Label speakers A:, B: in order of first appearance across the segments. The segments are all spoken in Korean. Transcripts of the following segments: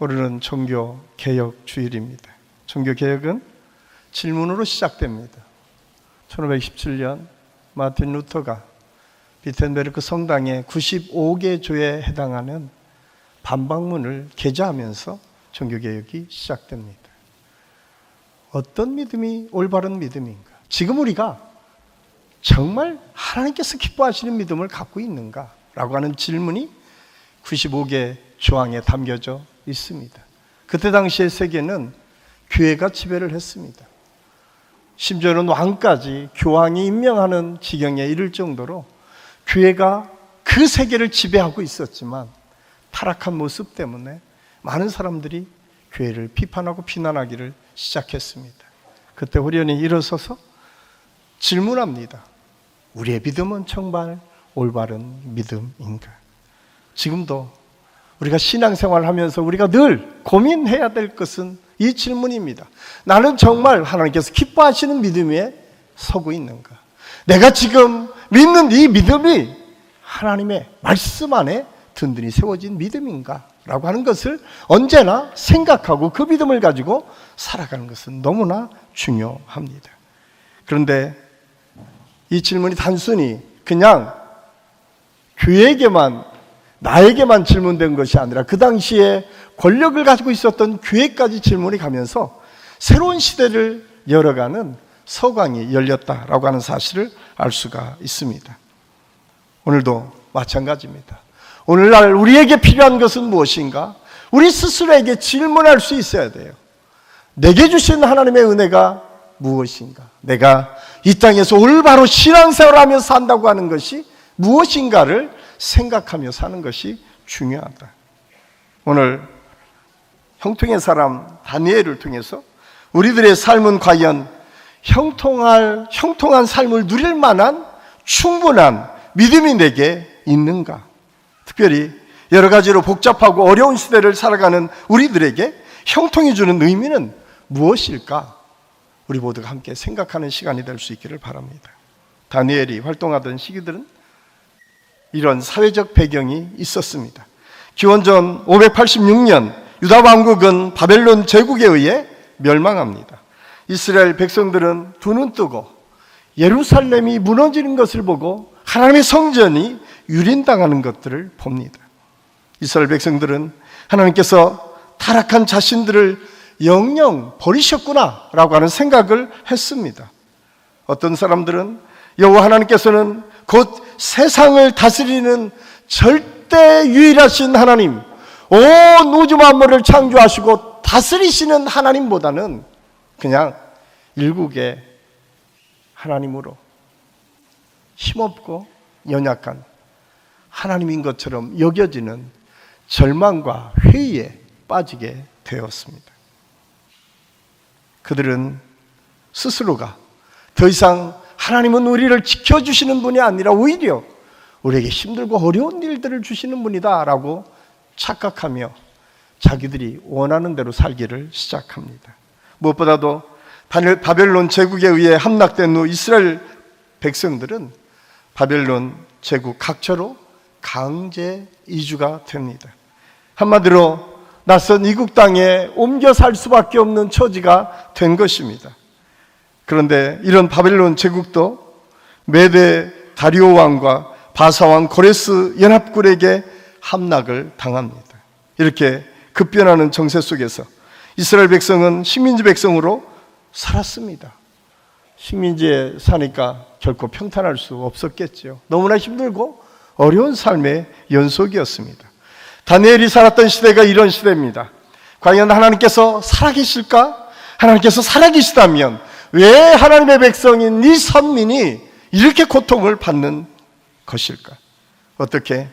A: 오늘은 종교개혁 주일입니다. 종교개혁은 질문으로 시작됩니다. 1517년 마틴 루터가 비텐베르크 성당의 95개 조에 해당하는 반박문을 게재하면서 종교개혁이 시작됩니다. 어떤 믿음이 올바른 믿음인가? 지금 우리가 정말 하나님께서 기뻐하시는 믿음을 갖고 있는가? 라고 하는 질문이 95개 조항에 담겨져 있습니다. 그때 당시의 세계는 교회가 지배를 했습니다. 심지어는 왕까지 교황이 임명하는 지경에 이를 정도로 교회가 그 세계를 지배하고 있었지만 타락한 모습 때문에 많은 사람들이 교회를 비판하고 비난하기를 시작했습니다. 그때 호련히 일어서서 질문합니다. 우리의 믿음은 정말 올바른 믿음인가? 지금도 우리가 신앙생활을 하면서 우리가 늘 고민해야 될 것은 이 질문입니다. 나는 정말 하나님께서 기뻐하시는 믿음 위에 서고 있는가? 내가 지금 믿는 이 믿음이 하나님의 말씀 안에 든든히 세워진 믿음인가? 라고 하는 것을 언제나 생각하고 그 믿음을 가지고 살아가는 것은 너무나 중요합니다. 그런데 이 질문이 단순히 그냥 교회에게만 나에게만 질문된 것이 아니라 그 당시에 권력을 가지고 있었던 교회까지 질문이 가면서 새로운 시대를 열어가는 서광이 열렸다라고 하는 사실을 알 수가 있습니다. 오늘도 마찬가지입니다. 오늘날 우리에게 필요한 것은 무엇인가? 우리 스스로에게 질문할 수 있어야 돼요. 내게 주신 하나님의 은혜가 무엇인가? 내가 이 땅에서 올바로 신앙생활을 하며 산다고 하는 것이 무엇인가를 생각하며 사는 것이 중요하다. 오늘 형통의 사람 다니엘을 통해서 우리들의 삶은 과연 형통한 삶을 누릴 만한 충분한 믿음이 내게 있는가? 특별히 여러 가지로 복잡하고 어려운 시대를 살아가는 우리들에게 형통이 주는 의미는 무엇일까? 우리 모두가 함께 생각하는 시간이 될 수 있기를 바랍니다. 다니엘이 활동하던 시기들은 이런 사회적 배경이 있었습니다. 기원전 586년 유다 왕국은 바벨론 제국에 의해 멸망합니다. 이스라엘 백성들은 두 눈 뜨고 예루살렘이 무너지는 것을 보고 하나님의 성전이 유린당하는 것들을 봅니다. 이스라엘 백성들은 하나님께서 타락한 자신들을 영영 버리셨구나 라고 하는 생각을 했습니다. 어떤 사람들은 여호와 하나님께서는 곧 세상을 다스리는 절대 유일하신 하나님, 온 우주 만물을 창조하시고 다스리시는 하나님보다는 그냥 일국의 하나님으로 힘없고 연약한 하나님인 것처럼 여겨지는 절망과 회의에 빠지게 되었습니다. 그들은 스스로가 더 이상 하나님은 우리를 지켜주시는 분이 아니라 오히려 우리에게 힘들고 어려운 일들을 주시는 분이다 라고 착각하며 자기들이 원하는 대로 살기를 시작합니다. 무엇보다도 바벨론 제국에 의해 함락된 후 이스라엘 백성들은 바벨론 제국 각처로 강제 이주가 됩니다. 한마디로 낯선 이국 땅에 옮겨 살 수밖에 없는 처지가 된 것입니다. 그런데 이런 바벨론 제국도 메데 다리오 왕과 바사 왕 고레스 연합군에게 함락을 당합니다. 이렇게 급변하는 정세 속에서 이스라엘 백성은 식민지 백성으로 살았습니다. 식민지에 사니까 결코 평탄할 수 없었겠죠. 너무나 힘들고 어려운 삶의 연속이었습니다. 다니엘이 살았던 시대가 이런 시대입니다. 과연 하나님께서 살아계실까? 하나님께서 살아계시다면 왜 하나님의 백성인 이 선민이 이렇게 고통을 받는 것일까? 어떻게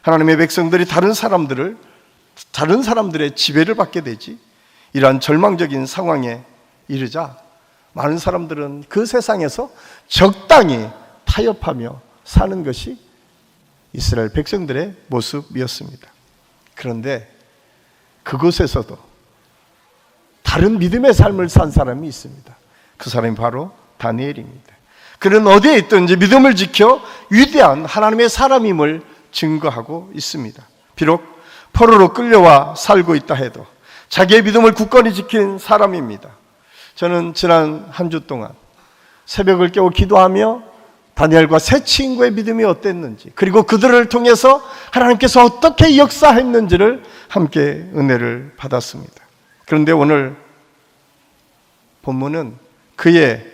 A: 하나님의 백성들이 다른 사람들의 지배를 받게 되지? 이러한 절망적인 상황에 이르자 많은 사람들은 그 세상에서 적당히 타협하며 사는 것이 이스라엘 백성들의 모습이었습니다. 그런데 그곳에서도 다른 믿음의 삶을 산 사람이 있습니다. 그 사람이 바로 다니엘입니다. 그는 어디에 있든지 믿음을 지켜 위대한 하나님의 사람임을 증거하고 있습니다. 비록 포로로 끌려와 살고 있다 해도 자기의 믿음을 굳건히 지킨 사람입니다. 저는 지난 한 주 동안 새벽을 깨워 기도하며 다니엘과 세 친구의 믿음이 어땠는지, 그리고 그들을 통해서 하나님께서 어떻게 역사했는지를 함께 은혜를 받았습니다. 그런데 오늘 본문은 그의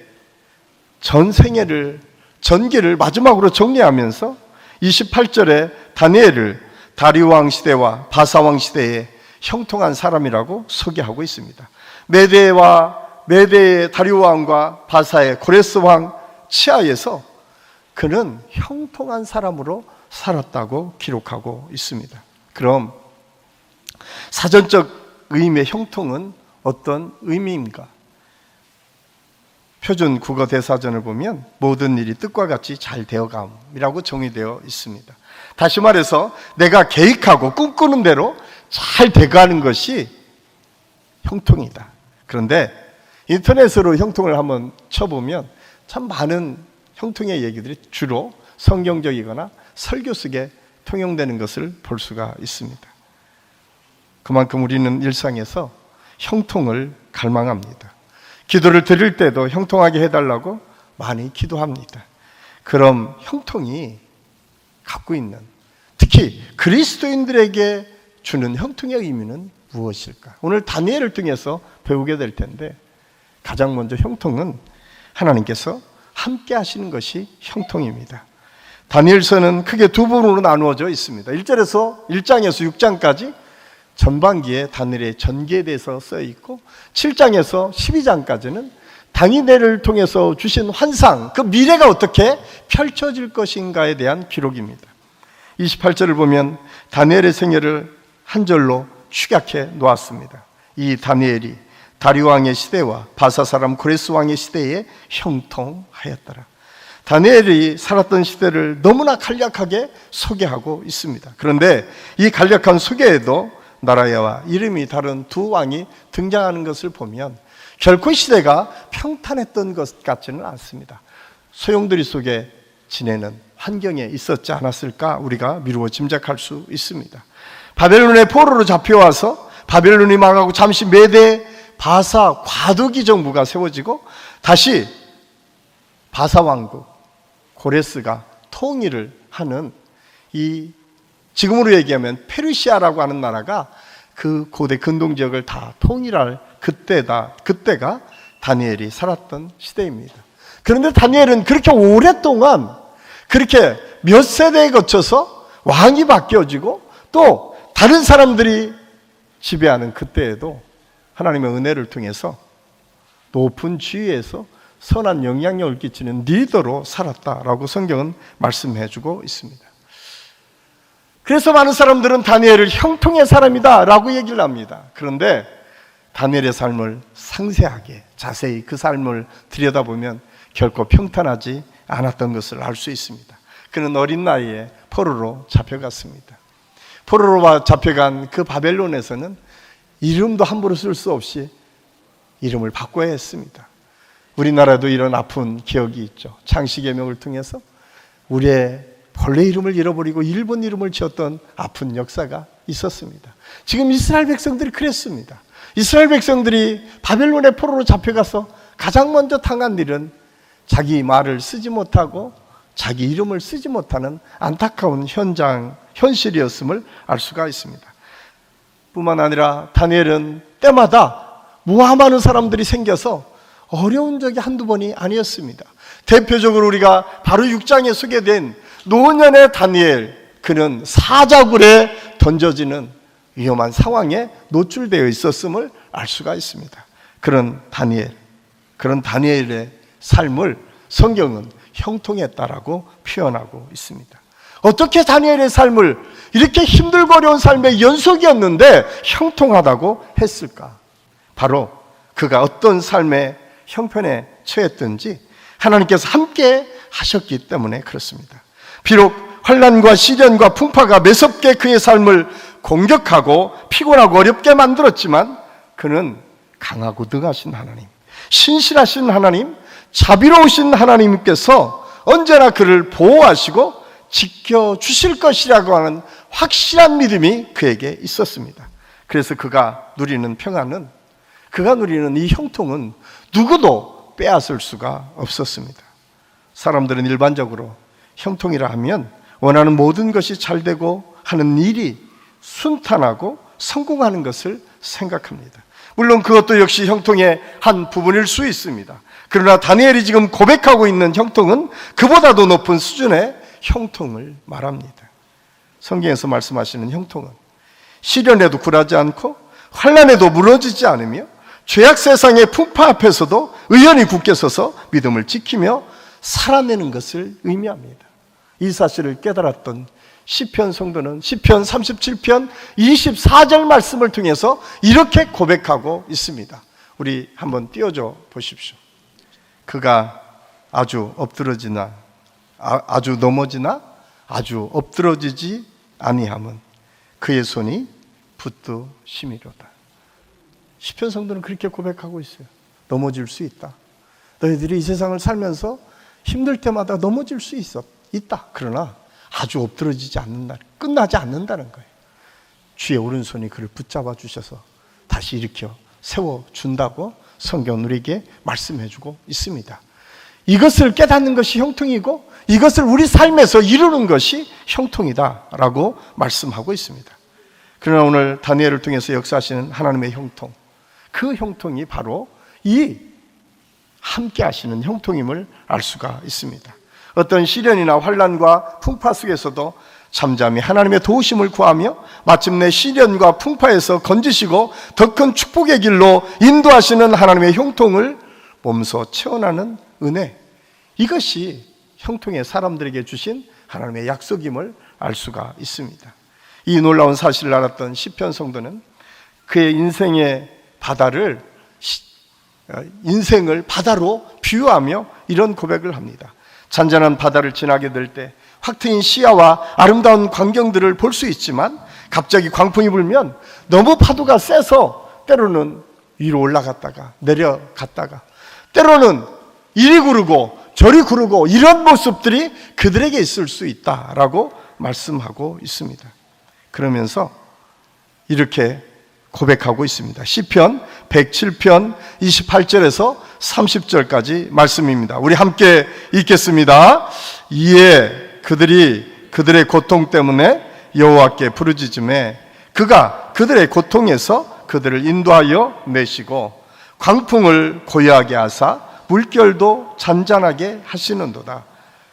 A: 전기를 마지막으로 정리하면서 28절에 다니엘을 다리오 왕 시대와 바사 왕 시대에 형통한 사람이라고 소개하고 있습니다. 메대의 다리오 왕과 바사의 고레스 왕 치하에서 그는 형통한 사람으로 살았다고 기록하고 있습니다. 그럼 사전적 의미의 형통은 어떤 의미인가? 표준 국어 대사전을 보면 모든 일이 뜻과 같이 잘 되어감이라고 정의되어 있습니다. 다시 말해서 내가 계획하고 꿈꾸는 대로 잘 돼가는 것이 형통이다. 그런데 인터넷으로 형통을 한번 쳐보면 참 많은 형통의 얘기들이 주로 성경적이거나 설교 속에 통용되는 것을 볼 수가 있습니다. 그만큼 우리는 일상에서 형통을 갈망합니다. 기도를 드릴 때도 형통하게 해달라고 많이 기도합니다. 그럼 형통이 갖고 있는, 특히 그리스도인들에게 주는 형통의 의미는 무엇일까? 오늘 다니엘을 통해서 배우게 될 텐데, 가장 먼저 형통은 하나님께서 함께 하시는 것이 형통입니다. 다니엘서는 크게 두 부분으로 나누어져 있습니다. 1장에서 6장까지 전반기에 다니엘의 전기에 대해서 쓰여 있고, 7장에서 12장까지는 다니엘을 통해서 주신 환상, 그 미래가 어떻게 펼쳐질 것인가에 대한 기록입니다. 28절을 보면 다니엘의 생애를 한 절로 축약해 놓았습니다. 이 다니엘이 다리오 왕의 시대와 바사 사람 고레스 왕의 시대에 형통하였더라. 다니엘이 살았던 시대를 너무나 간략하게 소개하고 있습니다. 그런데 이 간략한 소개에도 나라와 이름이 다른 두 왕이 등장하는 것을 보면 결코 시대가 평탄했던 것 같지는 않습니다. 소용돌이 속에 지내는 환경에 있었지 않았을까 우리가 미루어 짐작할 수 있습니다. 바벨론의 포로로 잡혀와서 바벨론이 망하고 잠시 메대 바사 과도기 정부가 세워지고 다시 바사 왕국 고레스가 통일을 하는, 이 지금으로 얘기하면 페르시아라고 하는 나라가 그 고대 근동 지역을 다 통일할 그때가 다니엘이 살았던 시대입니다. 그런데 다니엘은 그렇게 오랫동안, 그렇게 몇 세대에 거쳐서 왕이 바뀌어지고 또 다른 사람들이 지배하는 그때에도 하나님의 은혜를 통해서 높은 지위에서 선한 영향력을 끼치는 리더로 살았다라고 성경은 말씀해주고 있습니다. 그래서 많은 사람들은 다니엘을 형통의 사람이다 라고 얘기를 합니다. 그런데 다니엘의 삶을 상세하게 자세히 그 삶을 들여다보면 결코 평탄하지 않았던 것을 알 수 있습니다. 그는 어린 나이에 포로로 잡혀갔습니다. 포로로 잡혀간 그 바벨론에서는 이름도 함부로 쓸 수 없이 이름을 바꿔야 했습니다. 우리나라도 이런 아픈 기억이 있죠. 창씨개명을 통해서 우리의 본래 이름을 잃어버리고 일본 이름을 지었던 아픈 역사가 있었습니다. 지금 이스라엘 백성들이 그랬습니다. 이스라엘 백성들이 바벨론의 포로로 잡혀가서 가장 먼저 당한 일은 자기 말을 쓰지 못하고 자기 이름을 쓰지 못하는 안타까운 현실이었음을 알 수가 있습니다. 뿐만 아니라 다니엘은 때마다 모함하는 사람들이 생겨서 어려운 적이 한두 번이 아니었습니다. 대표적으로 우리가 바로 6장에 소개된 노년의 다니엘, 그는 사자굴에 던져지는 위험한 상황에 노출되어 있었음을 알 수가 있습니다. 그런 다니엘의 삶을 성경은 형통했다라고 표현하고 있습니다. 어떻게 다니엘의 삶을 이렇게 힘들고 어려운 삶의 연속이었는데 형통하다고 했을까? 바로 그가 어떤 삶의 형편에 처했든지 하나님께서 함께 하셨기 때문에 그렇습니다. 비록 환난과 시련과 풍파가 매섭게 그의 삶을 공격하고 피곤하고 어렵게 만들었지만 그는 강하고 능하신 하나님, 신실하신 하나님, 자비로우신 하나님께서 언제나 그를 보호하시고 지켜주실 것이라고 하는 확실한 믿음이 그에게 있었습니다. 그래서 그가 누리는 평안은, 그가 누리는 이 형통은 누구도 빼앗을 수가 없었습니다. 사람들은 일반적으로 형통이라 하면 원하는 모든 것이 잘 되고 하는 일이 순탄하고 성공하는 것을 생각합니다. 물론 그것도 역시 형통의 한 부분일 수 있습니다. 그러나 다니엘이 지금 고백하고 있는 형통은 그보다도 높은 수준의 형통을 말합니다. 성경에서 말씀하시는 형통은 시련에도 굴하지 않고 환난에도 무너지지 않으며 죄악 세상의 풍파 앞에서도 의연히 굳게 서서 믿음을 지키며 살아내는 것을 의미합니다. 이 사실을 깨달았던 시편 성도는 시편 37편 24절 말씀을 통해서 이렇게 고백하고 있습니다. 우리 한번 띄워줘 보십시오. 그가 아주 엎드러지나 아주 넘어지나 아주 엎드러지지 아니함은 그의 손이 붙드심이로다. 시편 성도는 그렇게 고백하고 있어요. 넘어질 수 있다. 너희들이 이 세상을 살면서 힘들 때마다 넘어질 수 있다. 그러나 아주 엎드러지지 않는다. 끝나지 않는다는 거예요. 주의 오른손이 그를 붙잡아 주셔서 다시 일으켜 세워준다고 성경은 우리에게 말씀해주고 있습니다. 이것을 깨닫는 것이 형통이고 이것을 우리 삶에서 이루는 것이 형통이다라고 말씀하고 있습니다. 그러나 오늘 다니엘을 통해서 역사하시는 하나님의 형통, 그 형통이 바로 이 함께 하시는 형통임을 알 수가 있습니다. 어떤 시련이나 환난과 풍파 속에서도 잠잠히 하나님의 도우심을 구하며 마침내 시련과 풍파에서 건지시고 더 큰 축복의 길로 인도하시는 하나님의 형통을 몸소 체험하는 은혜, 이것이 형통의 사람들에게 주신 하나님의 약속임을 알 수가 있습니다. 이 놀라운 사실을 알았던 시편 성도는 그의 인생의 바다를 인생을 바다로 비유하며 이런 고백을 합니다. 잔잔한 바다를 지나게 될 때 확 트인 시야와 아름다운 광경들을 볼 수 있지만 갑자기 광풍이 불면 너무 파도가 세서 때로는 위로 올라갔다가 내려갔다가 때로는 이리 구르고 저리 구르고 이런 모습들이 그들에게 있을 수 있다라고 말씀하고 있습니다. 그러면서 이렇게 고백하고 있습니다. 시편 107편 28절에서 30절까지 말씀입니다. 우리 함께 읽겠습니다. 이에 그들이 그들의 고통 때문에 여호와께 부르짖음에 그가 그들의 고통에서 그들을 인도하여 내시고 광풍을 고요하게 하사 물결도 잔잔하게 하시는도다.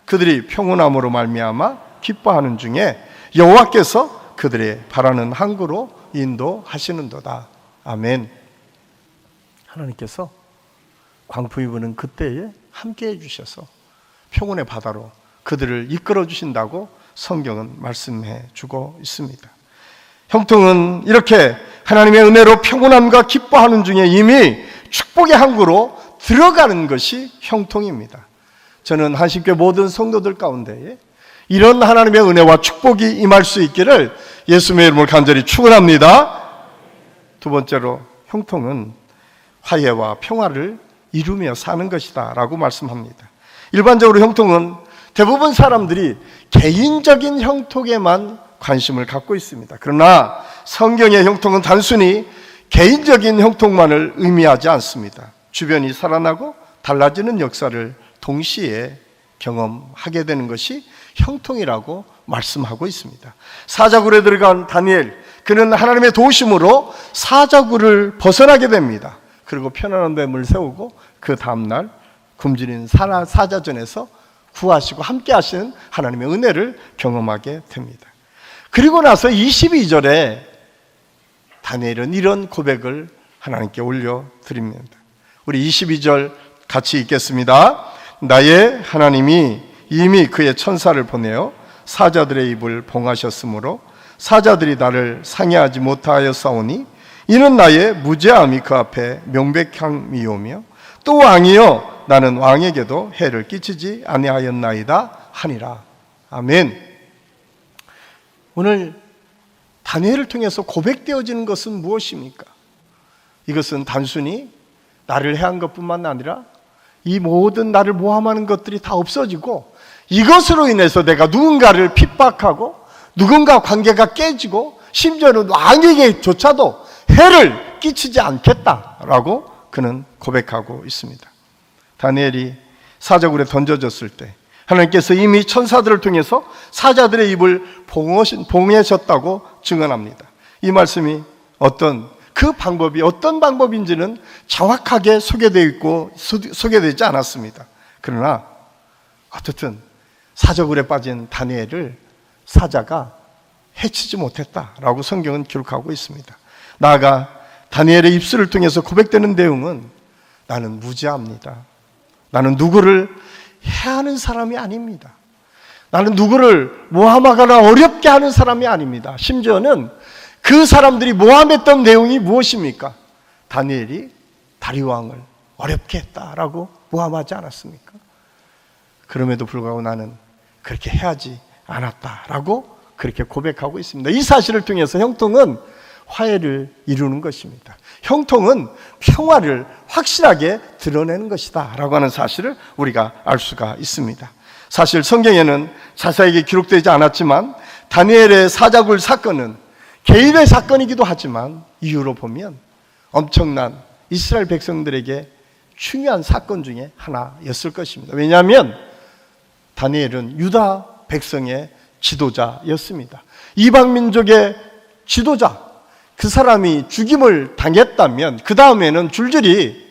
A: 그들이 평온함으로 말미암아 기뻐하는 중에 여호와께서 그들의 바라는 항구로 인도하시는도다. 아멘. 하나님께서 광풍이 부는 그때에 함께해 주셔서 평온의 바다로 그들을 이끌어 주신다고 성경은 말씀해 주고 있습니다. 형통은 이렇게 하나님의 은혜로 평온함과 기뻐하는 중에 이미 축복의 항구로 들어가는 것이 형통입니다. 저는 한신교회 모든 성도들 가운데에 이런 하나님의 은혜와 축복이 임할 수 있기를 예수님의 이름을 간절히 축원합니다. 두 번째로 형통은 화해와 평화를 이루며 사는 것이다 라고 말씀합니다. 일반적으로 형통은 대부분 사람들이 개인적인 형통에만 관심을 갖고 있습니다. 그러나 성경의 형통은 단순히 개인적인 형통만을 의미하지 않습니다. 주변이 살아나고 달라지는 역사를 동시에 경험하게 되는 것이 형통이라고 말씀하고 있습니다. 사자굴에 들어간 다니엘, 그는 하나님의 도우심으로 사자굴을 벗어나게 됩니다. 그리고 편안한 뱀을 세우고 그 다음날 굶주린 사자전에서 구하시고 함께 하시는 하나님의 은혜를 경험하게 됩니다. 그리고 나서 22절에 다니엘은 이런 고백을 하나님께 올려드립니다. 우리 22절 같이 읽겠습니다. 나의 하나님이 이미 그의 천사를 보내어 사자들의 입을 봉하셨으므로 사자들이 나를 상해하지 못하였사오니 이는 나의 무죄함이 그 앞에 명백함이오며 또 왕이여 나는 왕에게도 해를 끼치지 아니하였나이다 하니라. 아멘. 오늘 다니엘을 통해서 고백되어지는 것은 무엇입니까? 이것은 단순히 나를 해한 것뿐만 아니라 이 모든 나를 모함하는 것들이 다 없어지고 이것으로 인해서 내가 누군가를 핍박하고 누군가 관계가 깨지고 심지어는 왕에게조차도 해를 끼치지 않겠다라고 그는 고백하고 있습니다. 다니엘이 사자굴에 던져졌을 때 하나님께서 이미 천사들을 통해서 사자들의 입을 봉해셨다고 증언합니다. 이 말씀이 그 방법이 어떤 방법인지는 정확하게 소개되어 있지 않았습니다. 그러나 어쨌든 사자굴에 빠진 다니엘을 사자가 해치지 못했다라고 성경은 기록하고 있습니다. 나아가 다니엘의 입술을 통해서 고백되는 내용은 나는 무죄합니다. 나는 누구를 해하는 사람이 아닙니다. 나는 누구를 모함하거나 어렵게 하는 사람이 아닙니다. 심지어는 그 사람들이 모함했던 내용이 무엇입니까? 다니엘이 다리왕을 어렵게 했다라고 모함하지 않았습니까? 그럼에도 불구하고 나는 그렇게 해하지 않았다라고 그렇게 고백하고 있습니다. 이 사실을 통해서 형통은 화해를 이루는 것입니다. 형통은 평화를 확실하게 드러내는 것이다 라고 하는 사실을 우리가 알 수가 있습니다. 사실 성경에는 자세하게 기록되지 않았지만 다니엘의 사자굴 사건은 개인의 사건이기도 하지만 이유로 보면 엄청난 이스라엘 백성들에게 중요한 사건 중에 하나였을 것입니다. 왜냐하면 다니엘은 유다 백성의 지도자였습니다. 이방 민족의 지도자, 그 사람이 죽임을 당했다면 그 다음에는 줄줄이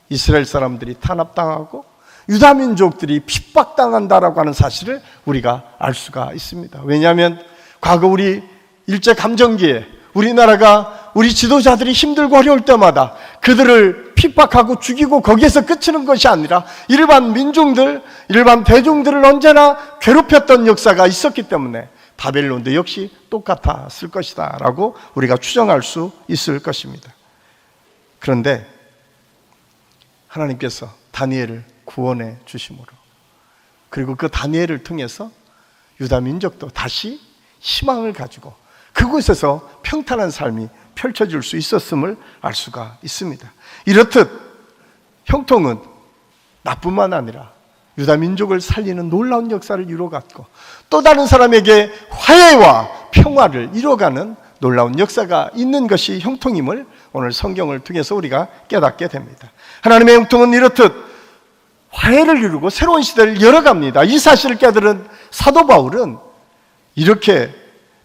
A: 이스라엘 사람들이 탄압당하고 유다 민족들이 핍박당한다라고 하는 사실을 우리가 알 수가 있습니다. 왜냐하면 과거 우리 일제감정기에 우리나라가 우리 지도자들이 힘들고 어려울 때마다 그들을 핍박하고 죽이고 거기에서 끝이는 것이 아니라 일반 민중들, 일반 대중들을 언제나 괴롭혔던 역사가 있었기 때문에 바벨론도 역시 똑같았을 것이다 라고 우리가 추정할 수 있을 것입니다. 그런데 하나님께서 다니엘을 구원해 주심으로, 그리고 그 다니엘을 통해서 유다 민족도 다시 희망을 가지고 그곳에서 평탄한 삶이 펼쳐질 수 있었음을 알 수가 있습니다. 이렇듯 형통은 나뿐만 아니라 유다 민족을 살리는 놀라운 역사를 이루어갔고 또 다른 사람에게 화해와 평화를 이루어가는 놀라운 역사가 있는 것이 형통임을 오늘 성경을 통해서 우리가 깨닫게 됩니다. 하나님의 형통은 이렇듯 화해를 이루고 새로운 시대를 열어갑니다. 이 사실을 깨달은 사도 바울은 이렇게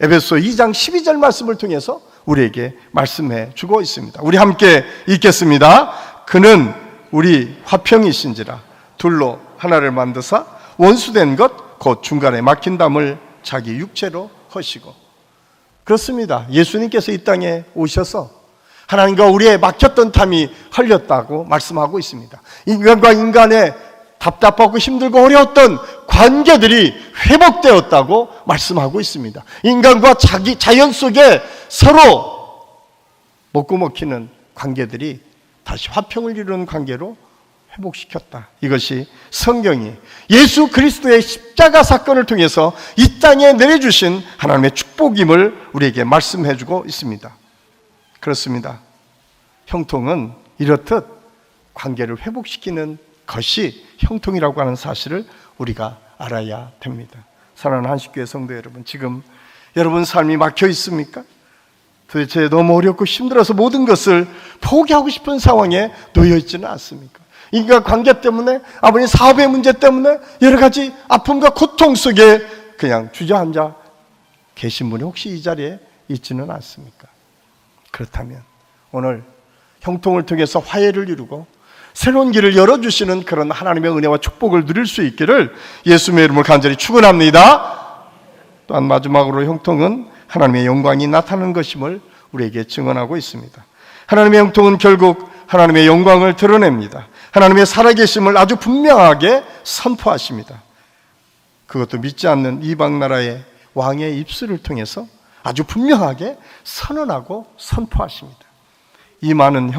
A: 에베소 2장 12절 말씀을 통해서 우리에게 말씀해 주고 있습니다. 우리 함께 읽겠습니다. 그는 우리 화평이신지라 둘로 하나를 만드사 원수된 것 곧 중간에 막힌 담을 자기 육체로 허시고. 그렇습니다. 예수님께서 이 땅에 오셔서 하나님과 우리의 막혔던 담이 헐렸다고 말씀하고 있습니다. 인간과 인간의 답답하고 힘들고 어려웠던 관계들이 회복되었다고 말씀하고 있습니다. 인간과 자연 속에 서로 먹고 먹히는 관계들이 다시 화평을 이루는 관계로 회복시켰다. 이것이 성경이 예수 그리스도의 십자가 사건을 통해서 이 땅에 내려주신 하나님의 축복임을 우리에게 말씀해주고 있습니다. 그렇습니다. 형통은 이렇듯 관계를 회복시키는 것이 형통이라고 하는 사실을 우리가 알아야 됩니다. 사랑하는 한식교회 성도 여러분, 지금 여러분 삶이 막혀 있습니까? 도대체 너무 어렵고 힘들어서 모든 것을 포기하고 싶은 상황에 놓여 있지는 않습니까? 인간 관계 때문에, 아버님 사업의 문제 때문에 여러 가지 아픔과 고통 속에 그냥 주저앉아 계신 분이 혹시 이 자리에 있지는 않습니까? 그렇다면 오늘 형통을 통해서 화해를 이루고 새로운 길을 열어주시는 그런 하나님의 은혜와 축복을 누릴 수 있기를 예수님의 이름으로 간절히 축원합니다. 또한 마지막으로 형통은 하나님의 영광이 나타나는 것임을 우리에게 증언하고 있습니다. 하나님의 형통은 결국 하나님의 영광을 드러냅니다. 하나님의 살아계심을 아주 분명하게 선포하십니다. 그것도 믿지 않는 이방 나라의 왕의 입술을 통해서 아주 분명하게 선언하고 선포하십니다. 이 말은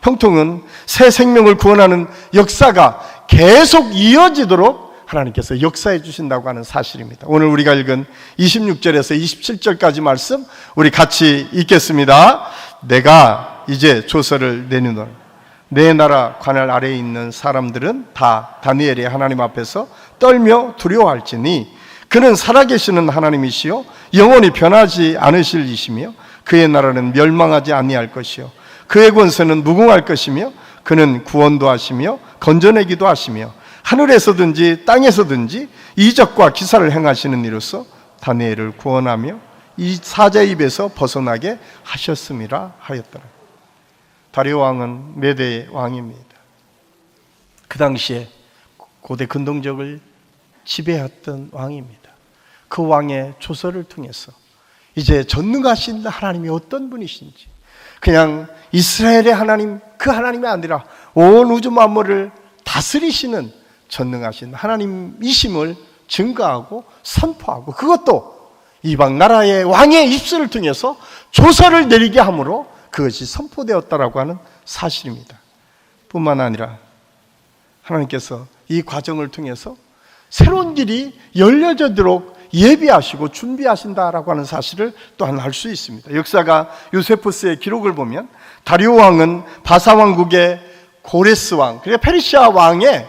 A: 형통은 새 생명을 구원하는 역사가 계속 이어지도록 하나님께서 역사해 주신다고 하는 사실입니다. 오늘 우리가 읽은 26절에서 27절까지 말씀 우리 같이 읽겠습니다. 내가 이제 조서를 내리노라. 내 나라 관할 아래에 있는 사람들은 다 다니엘이 하나님 앞에서 떨며 두려워할지니 그는 살아계시는 하나님이시요 영원히 변하지 않으실 이시며 그의 나라는 멸망하지 아니할 것이요 그의 권세는 무궁할 것이며 그는 구원도 하시며 건져내기도 하시며 하늘에서든지 땅에서든지 이적과 기사를 행하시는 이로써 다니엘을 구원하며 이 사자의 입에서 벗어나게 하셨음이라 하였더라. 다리오 왕은 메대의 왕입니다. 그 당시에 고대 근동적을 지배했던 왕입니다. 그 왕의 조서를 통해서 이제 전능하신 하나님이 어떤 분이신지, 그냥 이스라엘의 하나님, 그 하나님이 아니라 온 우주 만물을 다스리시는 전능하신 하나님이심을 증거하고 선포하고, 그것도 이방 나라의 왕의 입술을 통해서 조서를 내리게 함으로 그것이 선포되었다라고 하는 사실입니다. 뿐만 아니라 하나님께서 이 과정을 통해서 새로운 길이 열려지도록 예비하시고 준비하신다라고 하는 사실을 또한 알 수 있습니다. 역사가 요세푸스의 기록을 보면 다리오 왕은 바사 왕국의 고레스 왕, 그러니까 페르시아 왕의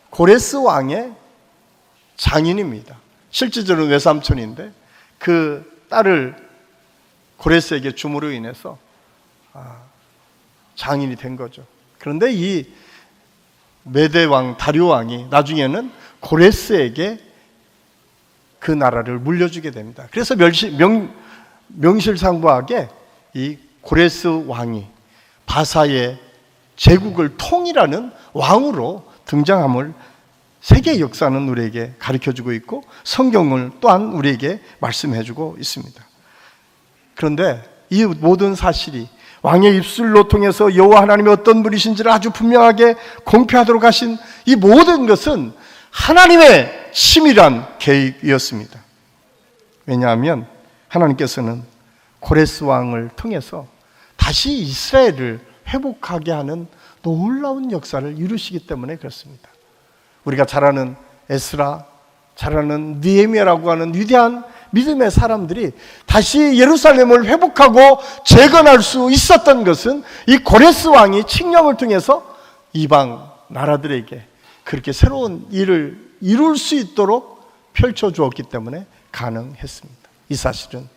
A: 고레스 왕의 장인입니다. 실질적으로 외삼촌인데 그 딸을 고레스에게 줌으로 인해서 장인이 된 거죠. 그런데 이 메대 왕 다리오 왕이 나중에는 고레스에게 그 나라를 물려주게 됩니다. 그래서 명실상부하게 이 고레스 왕이 바사의 제국을 통일하는 왕으로 등장함을 세계 역사는 우리에게 가르쳐주고 있고 성경을 또한 우리에게 말씀해주고 있습니다. 그런데 이 모든 사실이 왕의 입술로 통해서 여호와 하나님이 어떤 분이신지를 아주 분명하게 공표하도록 하신 이 모든 것은 하나님의 치밀한 계획이었습니다. 왜냐하면 하나님께서는 고레스 왕을 통해서 다시 이스라엘을 회복하게 하는 놀라운 역사를 이루시기 때문에 그렇습니다. 우리가 잘 아는 에스라, 잘 아는 느헤미야라고 하는 위대한 믿음의 사람들이 다시 예루살렘을 회복하고 재건할 수 있었던 것은 이 고레스 왕이 칙령을 통해서 이방 나라들에게 그렇게 새로운 일을 이룰 수 있도록 펼쳐주었기 때문에 가능했습니다. 이 사실은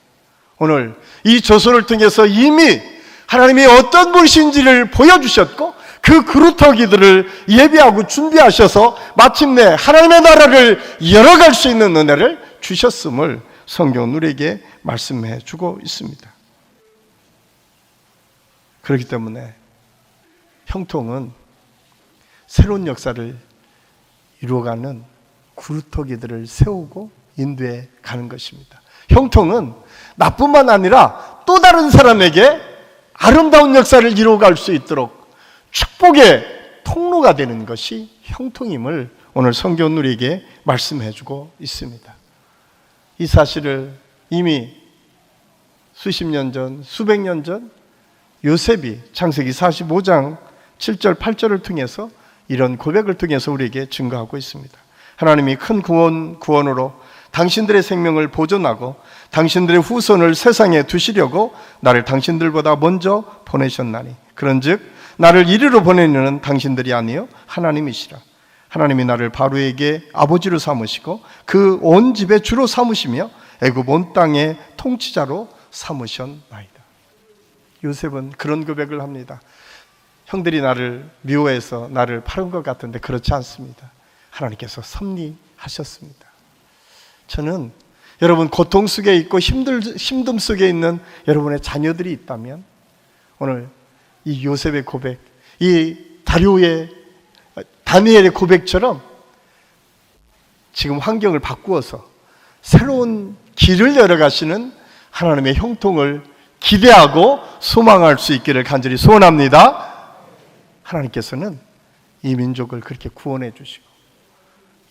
A: 오늘 이 저서를 통해서 이미 하나님이 어떤 분이신지를 보여주셨고 그 그루터기들을 예비하고 준비하셔서 마침내 하나님의 나라를 열어갈 수 있는 은혜를 주셨음을 성경은 우리에게 말씀해 주고 있습니다. 그렇기 때문에 형통은 새로운 역사를 이루어가는 그루터기들을 세우고 인도해 가는 것입니다. 형통은 나뿐만 아니라 또 다른 사람에게 아름다운 역사를 이루어갈 수 있도록 축복의 통로가 되는 것이 형통임을 오늘 성경은 우리에게 말씀해 주고 있습니다. 이 사실을 이미 수십 년 전, 수백 년 전 요셉이 창세기 45장 7절 8절을 통해서 이런 고백을 통해서 우리에게 증거하고 있습니다. 하나님이 큰 구원으로 당신들의 생명을 보존하고 당신들의 후손을 세상에 두시려고 나를 당신들보다 먼저 보내셨나니 그런즉 나를 이리로 보내는 당신들이 아니요 하나님이시라. 하나님이 나를 바로에게 아버지로 삼으시고 그 온 집의 주로 삼으시며 애굽 온 땅의 통치자로 삼으셨나이다. 요셉은 그런 고백을 합니다. 형들이 나를 미워해서 나를 파는 것 같은데 그렇지 않습니다. 하나님께서 섭리하셨습니다. 저는 여러분 고통 속에 있고 힘듦 속에 있는 여러분의 자녀들이 있다면 오늘 이 요셉의 고백, 이 다니엘의 고백처럼 지금 환경을 바꾸어서 새로운 길을 열어가시는 하나님의 형통을 기대하고 소망할 수 있기를 간절히 소원합니다. 하나님께서는 이 민족을 그렇게 구원해 주시고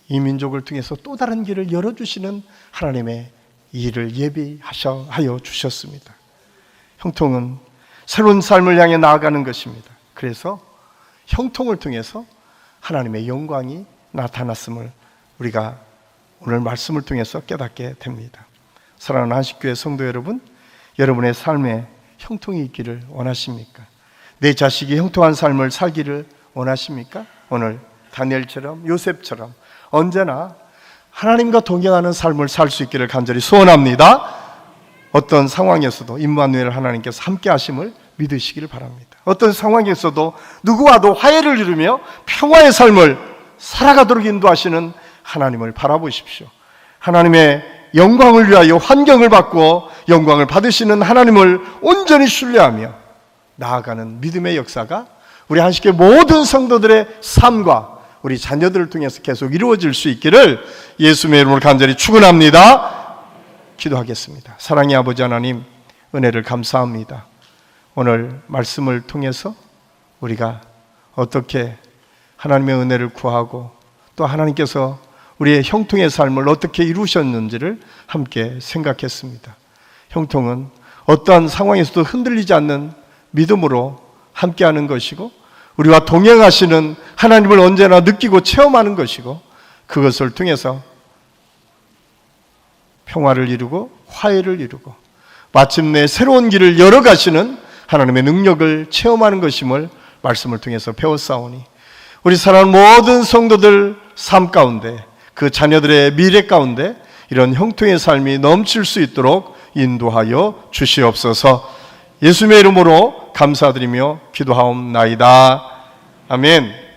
A: 이 민족을 통해서 또 다른 길을 열어주시는 하나님의 일을 예비하여 주셨습니다. 형통은 새로운 삶을 향해 나아가는 것입니다. 그래서 형통을 통해서 하나님의 영광이 나타났음을 우리가 오늘 말씀을 통해서 깨닫게 됩니다. 사랑하는 한식교회 성도 여러분, 여러분의 삶에 형통이 있기를 원하십니까? 내 자식이 형통한 삶을 살기를 원하십니까? 오늘 다니엘처럼 요셉처럼 언제나 하나님과 동행하는 삶을 살 수 있기를 간절히 소원합니다. 어떤 상황에서도 임마누엘 하나님께서 함께 하심을 믿으시기를 바랍니다. 어떤 상황에서도 누구와도 화해를 이루며 평화의 삶을 살아가도록 인도하시는 하나님을 바라보십시오. 하나님의 영광을 위하여 환경을 바꾸어 영광을 받으시는 하나님을 온전히 신뢰하며 나아가는 믿음의 역사가 우리 한식의 모든 성도들의 삶과 우리 자녀들을 통해서 계속 이루어질 수 있기를 예수님의 이름으로 간절히 축원합니다. 기도하겠습니다. 사랑의 아버지 하나님, 은혜를 감사합니다. 오늘 말씀을 통해서 우리가 어떻게 하나님의 은혜를 구하고 또 하나님께서 우리의 형통의 삶을 어떻게 이루셨는지를 함께 생각했습니다. 형통은 어떠한 상황에서도 흔들리지 않는 믿음으로 함께하는 것이고 우리와 동행하시는 하나님을 언제나 느끼고 체험하는 것이고 그것을 통해서 평화를 이루고 화해를 이루고 마침내 새로운 길을 열어가시는 하나님의 능력을 체험하는 것임을 말씀을 통해서 배웠사오니 우리 사랑하는 모든 성도들 삶 가운데 그 자녀들의 미래 가운데 이런 형통의 삶이 넘칠 수 있도록 인도하여 주시옵소서. 예수님의 이름으로 감사드리며 기도하옵나이다. 아멘.